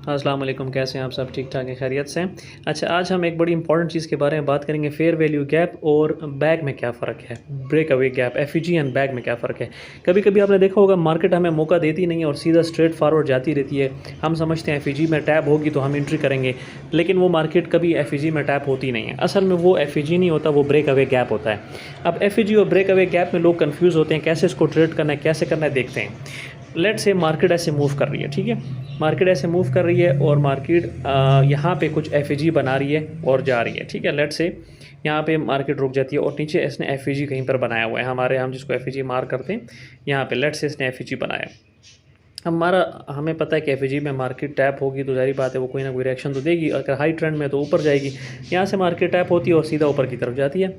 अस्सलाम वालेकुम, कैसे हैं आप सब? ठीक ठाक हैं, खैरियत से हैं? अच्छा, आज हम एक बड़ी इंपॉर्टेंट चीज़ के बारे में बात करेंगे, फेयर वैल्यू गैप और बैग में क्या फ़र्क है, breakaway gap, FEG and bag में क्या फ़र्क है। कभी कभी आपने देखा होगा मार्केट हमें मौका देती नहीं है और सीधा स्ट्रेट फॉरवर्ड जाती रहती है। हम समझते हैं एफईजी में टैप होगी तो हम एंट्री करेंगे, लेकिन वो मार्केट कभी एफईजी में टैप होती नहीं है। असल में वो एफईजी नहीं होता, वो ब्रेक अवे गैप होता है। अब एफईजी और ब्रेक अवे गैप में लोग कन्फ्यूज़ होते हैं, कैसे इसको ट्रेड करना है, कैसे करना है, देखते हैं। लेट से मार्केट ऐसे मूव कर रही है, ठीक है, मार्केट ऐसे मूव कर रही है और मार्केट यहाँ पे कुछ एफईजी बना रही है और जा रही है, ठीक है। लेट से यहाँ पे मार्केट रुक जाती है और नीचे इसने एफईजी कहीं पर बनाया हुआ है, हम जिसको एफईजी मार करते हैं यहाँ पे। लेट से इसने एफईजी बनाया, हमें पता है कि एफईजी में मार्केट टैप होगी तो जाहिर बात है वो कोई ना कोई रिएक्शन तो देगी। अगर हाई ट्रेंड में तो ऊपर जाएगी, यहाँ से मार्केट टैप होती है और सीधा ऊपर की तरफ जाती है।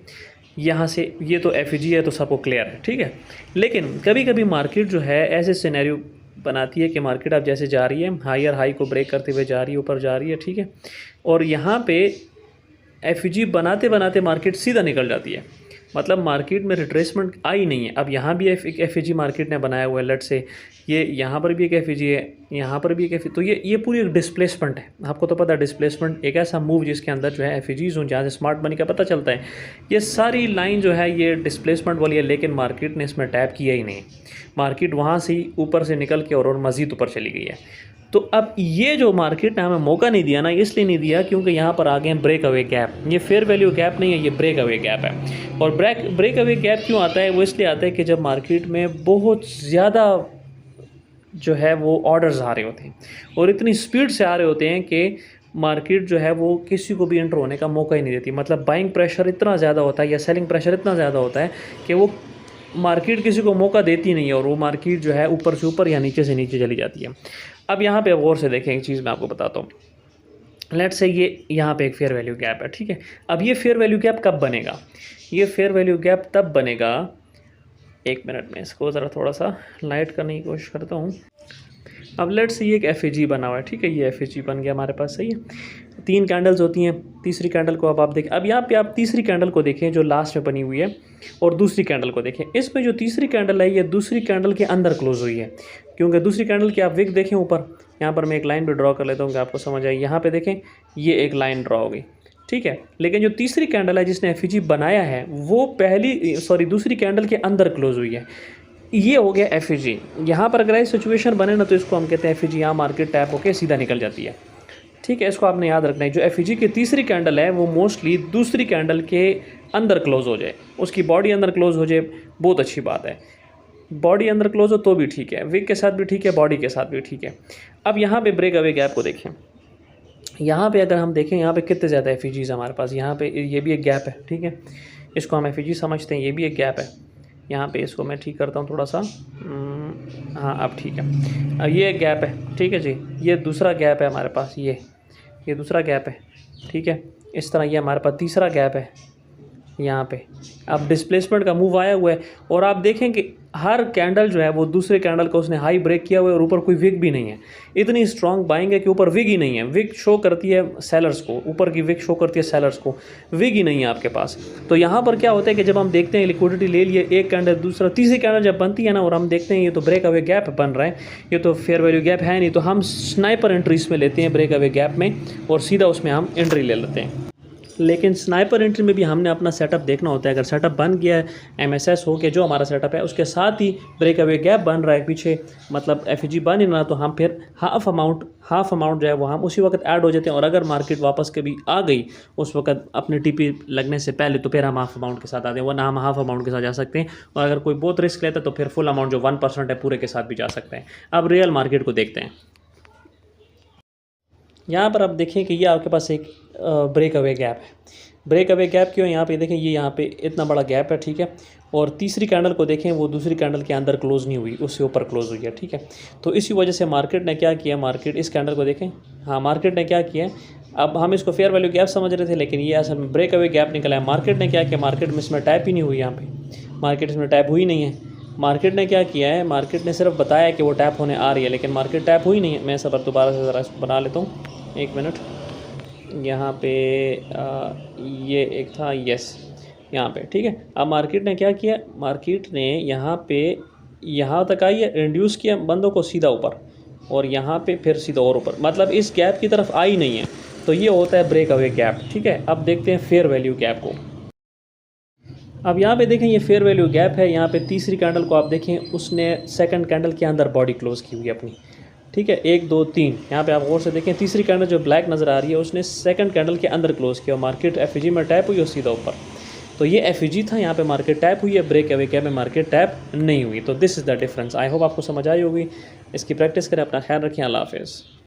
यहाँ से ये तो एफईजी है तो सबको क्लियर है, ठीक है। लेकिन कभी कभी मार्केट जो है ऐसे सिनेरियो बनाती है कि मार्केट अब जैसे जा रही है, हायर हाई को ब्रेक करते हुए जा रही है, ऊपर जा रही है, ठीक है, और यहाँ पे एफईजी बनाते बनाते मार्केट सीधा निकल जाती है। मतलब मार्केट में रिट्रेसमेंट आई नहीं है। अब यहाँ भी एक एफईजी मार्केट ने बनाया हुआ है, लेट से ये यहाँ पर भी एक एफईजी है, यहाँ पर भी एक एफईजी, तो ये पूरी एक डिस्प्लेसमेंट है। आपको तो पता है डिस्प्लेसमेंट एक ऐसा मूव जिसके अंदर जो है एफईजीज हों, जहाँ से स्मार्ट मनी का पता चलता है। ये सारी लाइन जो है ये डिस्प्लेसमेंट वाली है, लेकिन मार्केट ने इसमें टैप किया ही नहीं। मार्केट वहाँ से ही ऊपर से निकल के और मज़ीद ऊपर चली गई है। तो अब ये जो मार्केट ने हमें मौका नहीं दिया ना, इसलिए नहीं दिया क्योंकि यहाँ पर आ गए हैं ब्रेक अवे गैप। ये फेयर वैल्यू गैप नहीं है, ये ब्रेक अवे गैप है। और ब्रेक अवे गैप क्यों आता है? वो इसलिए आता है कि जब मार्केट में बहुत ज़्यादा जो है वो ऑर्डर्स आ रहे होते हैं और इतनी स्पीड से आ रहे होते हैं कि मार्केट जो है वो किसी को भी एंटर होने का मौका ही नहीं देती। मतलब बाइंग प्रेशर इतना ज़्यादा होता है या सेलिंग प्रेशर इतना ज़्यादा होता है कि वो मार्केट किसी को मौका देती नहीं है और वो मार्केट जो है ऊपर से ऊपर या नीचे से नीचे चली जाती है। अब यहाँ पे गौर से देखें, एक चीज़ मैं आपको बताता हूँ। लेट्स से ये यहाँ पे एक फेयर वैल्यू गैप है, ठीक है। अब ये फेयर वैल्यू गैप कब बनेगा? ये फेयर वैल्यू गैप तब बनेगा, एक मिनट में इसको ज़रा थोड़ा सा लाइट करने की कोशिश करता हूँ। अब लेट्स से ये एक एफईजी बना हुआ है, ठीक है, ये एफईजी बन गया हमारे पास, सही है। 3 कैंडल्स होती हैं, तीसरी कैंडल को अब आप देखें। अब यहाँ पे आप तीसरी कैंडल को देखें जो लास्ट में बनी हुई है और दूसरी कैंडल को देखें। इसमें जो तीसरी कैंडल है ये दूसरी कैंडल के अंदर क्लोज हुई है, क्योंकि दूसरी कैंडल की आप विक देखें ऊपर, यहाँ पर मैं एक लाइन भी ड्रॉ कर लेता हूँ कि आपको समझ आए। यहाँ पे देखें ये एक लाइन ड्रॉ हो गई, ठीक है। लेकिन जो तीसरी कैंडल है जिसने एफईजी बनाया है वो दूसरी कैंडल के अंदर क्लोज हुई है। ये हो गया एफईजी। यहाँ पर अगर ऐसी सिचुएशन बने ना तो इसको हम कहते हैं एफईजी, यहाँ मार्केट टैप होकर सीधा निकल जाती है, ठीक है। इसको आपने याद रखना है। जो एफईजी की तीसरी कैंडल है वो मोस्टली दूसरी कैंडल के अंदर क्लोज हो जाए, उसकी बॉडी अंदर क्लोज हो जाए, बहुत अच्छी बात है। बॉडी अंदर क्लोज हो तो भी ठीक है, विक के साथ भी ठीक है, बॉडी के साथ भी ठीक है। अब यहाँ पे ब्रेक अवे गैप को देखें। यहाँ पे अगर हम देखें यहाँ पे कितने ज़्यादा एफईजीज हमारे पास, यहाँ पे ये भी एक गैप है, ठीक है, इसको हम एफईजी समझते हैं, ये भी एक गैप है। यहाँ पे इसको मैं ठीक करता हूँ थोड़ा सा, हाँ अब ठीक है। ये एक गैप है, ठीक है जी, ये दूसरा गैप है हमारे पास, ये दूसरा गैप है, ठीक है। इस तरह ये हमारे पास तीसरा गैप है यहाँ पे। अब डिस्प्लेसमेंट का मूव आया हुआ है और आप देखें कि हर कैंडल जो है वो दूसरे कैंडल को उसने हाई ब्रेक किया हुआ है और ऊपर कोई विक भी नहीं है। इतनी स्ट्रॉन्ग बाइंग है कि ऊपर विक ही नहीं है। विक शो करती है सेलर्स को, ऊपर की विक शो करती है सेलर्स को, विक ही नहीं है आपके पास। तो यहाँ पर क्या होता है कि जब हम देखते हैं लिक्विडिटी ले लिए, एक कैंडल दूसरा तीसरी कैंडल जब बनती है ना और हम देखते हैं ये तो ब्रेक अवे गैप बन रहा है, ये तो फेयर वैल्यू गैप है नहीं, तो हम स्नाइपर एंट्री इसमें लेते हैं ब्रेक अवे गैप में और सीधा उसमें हम एंट्री ले लेते हैं। लेकिन स्नाइपर एंट्री में भी हमने अपना सेटअप देखना होता है। अगर सेटअप बन गया है एमएसएस हो के जो हमारा सेटअप है उसके साथ ही ब्रेक अवे गैप बन रहा है पीछे, मतलब एफईजी बन ही ना, तो हम फिर हाफ अमाउंट जो है वो हम उसी वक्त ऐड हो जाते हैं। और अगर मार्केट वापस कभी आ गई उस वक्त अपने टीपी लगने से पहले तो फिर हम हाफ अमाउंट के साथ आते हैं, वरना हम हाफ अमाउंट के साथ जा सकते हैं। और अगर कोई बहुत रिस्क लेता है तो फिर फुल अमाउंट जो 1% है पूरे के साथ भी जा सकते हैं। अब रियल मार्केट को देखते हैं। यहाँ पर आप देखें कि ये आपके पास एक ब्रेक अवे गैप है। ब्रेक अवे गैप क्यों है? यहाँ पे देखें ये यहाँ पे इतना बड़ा गैप है, ठीक है। और तीसरी कैंडल को देखें वो दूसरी कैंडल के अंदर क्लोज नहीं हुई, उससे ऊपर क्लोज हुई है, ठीक है। तो इसी वजह से मार्केट ने क्या किया, मार्केट इस कैंडल को देखें, हाँ मार्केट ने क्या किया, अब हम इसको फेयर वैल्यू गैप समझ रहे थे लेकिन ये असल में ब्रेक अवे गैप निकला है। मार्केट ने क्या किया, मार्केट में इसमें टैप ही नहीं हुई, यहाँ पर मार्केट इसमें टैप हुई नहीं है। मार्केट ने क्या किया है, मार्केट ने सिर्फ बताया कि वो टैप होने आ रही है, लेकिन मार्केट टैप हुई नहीं है। मैं सब दोबारा से ज़रा इसको बना लेता हूँ, एक मिनट। यहाँ पे ये एक था, यस, यहाँ पे ठीक है। अब मार्केट ने क्या किया, मार्केट ने यहाँ पे यहाँ तक आई है, रिड्यूस किया बंदों को सीधा ऊपर, और यहाँ पे फिर सीधा और ऊपर, मतलब इस गैप की तरफ आई नहीं है, तो ये होता है ब्रेक अवे गैप। ठीक है, अब देखते हैं फेयर वैल्यू गैप को। अब यहाँ पे देखें ये फेयर वैल्यू गैप है। यहाँ पे तीसरी कैंडल को आप देखें, उसने सेकंड कैंडल के अंदर बॉडी क्लोज की हुई है अपनी। ठीक है, 1 2 3, यहाँ पे आप गौर से देखें तीसरी कैंडल जो ब्लैक नज़र आ रही है उसने सेकंड कैंडल के अंदर क्लोज किया और मार्केट एफईजी में टैप हुई और सीधा ऊपर। तो ये एफईजी था, यहाँ पे मार्केट टैप हुई है, ब्रेक अवे गैप में मार्केट टैप नहीं हुई। तो this is the difference. I hope आपको समझ आई होगी। इसकी प्रैक्टिस करें, अपना ख्याल रखें, अल्लाह हाफ़िज़।